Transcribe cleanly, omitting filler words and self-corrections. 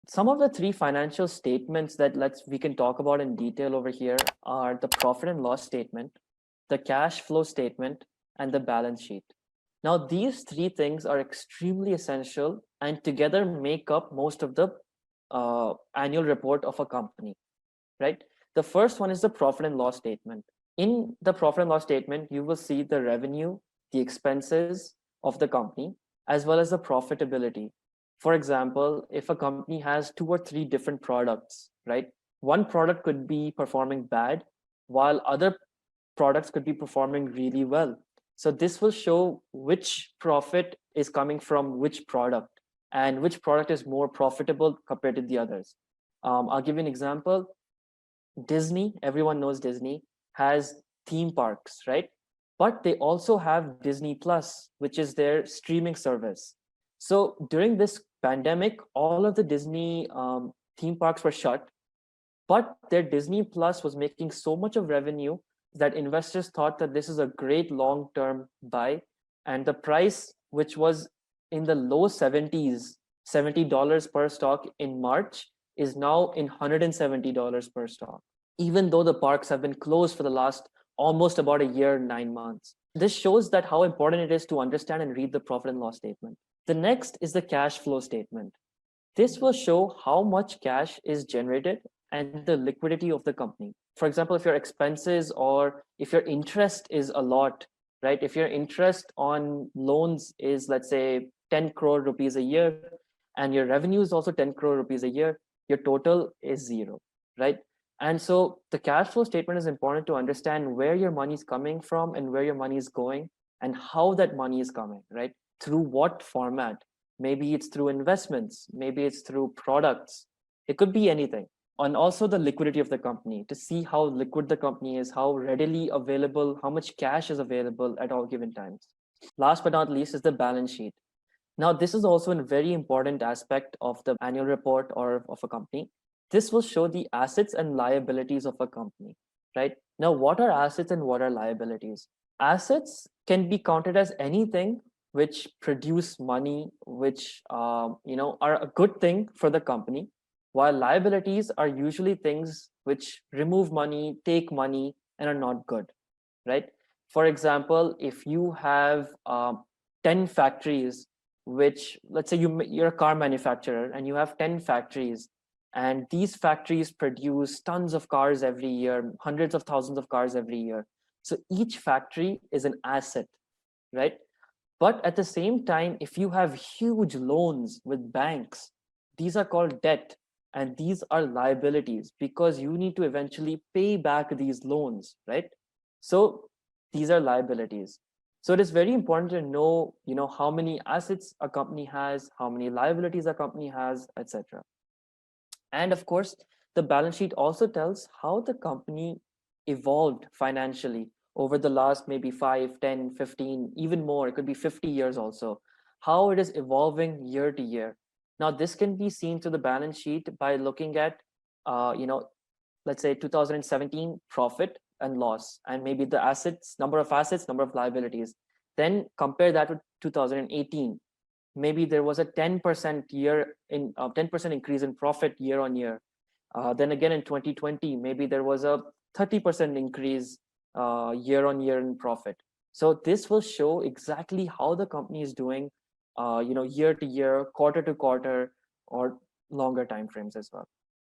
Some of the three financial statements that we can talk about in detail over here are the profit and loss statement, the cash flow statement, and the balance sheet. Now, these three things are extremely essential and together make up most of the annual report of a company, right? The first one is the profit and loss statement. In the profit and loss statement, you will see the revenue, the expenses of the company, as well as the profitability. For example, if a company has 2 or 3 different products, right? One product could be performing bad, while other products could be performing really well. So this will show which profit is coming from which product and which product is more profitable compared to the others. I'll give you an example. Disney, everyone knows Disney, has theme parks, right? But they also have Disney Plus, which is their streaming service. So during this pandemic, all of the Disney theme parks were shut, but their Disney Plus was making so much of revenue that investors thought that this is a great long-term buy. And the price, which was in the low 70s, $70 per stock in March, is now in $170 per stock, even though the parks have been closed for the last almost about a year, 9 months. This shows that how important it is to understand and read the profit and loss statement. The next is the cash flow statement. This will show how much cash is generated and the liquidity of the company. For example, if your expenses or if your interest is a lot, right? If your interest on loans is, let's say, 10 crore rupees a year, and your revenue is also 10 crore rupees a year, your total is zero, right? And so the cash flow statement is important to understand where your money is coming from and where your money is going and how that money is coming, right? Through what format? Maybe it's through investments, maybe it's through products. It could be anything. And also the liquidity of the company, to see how liquid the company is, how readily available, how much cash is available at all given times. Last but not least is the balance sheet. Now, this is also a very important aspect of the annual report or of a company. This will show the assets and liabilities of a company, right? Now, what are assets and what are liabilities? Assets can be counted as anything which produce money, which are a good thing for the company, while liabilities are usually things which remove money, take money, and are not good, right? For example, if you have 10 factories, which, let's say you're a car manufacturer and you have 10 factories, and these factories produce tons of cars every year, hundreds of thousands of cars every year. So each factory is an asset, right? But at the same time, if you have huge loans with banks, these are called debt, and these are liabilities because you need to eventually pay back these loans, right? So these are liabilities. So it is very important to know, how many assets a company has, how many liabilities a company has, etc. And of course, the balance sheet also tells how the company evolved financially over the last maybe 5, 10, 15, even more. It could be 50 years also, how it is evolving year to year. Now, this can be seen through the balance sheet by looking at, let's say 2017 profit and loss, and maybe the number of assets, number of liabilities. Then compare that with 2018. Maybe there was a 10% 10% increase in profit year on year. Then again in 2020, maybe there was a 30% increase year on year in profit. So this will show exactly how the company is doing, year to year, quarter to quarter, or longer time frames as well.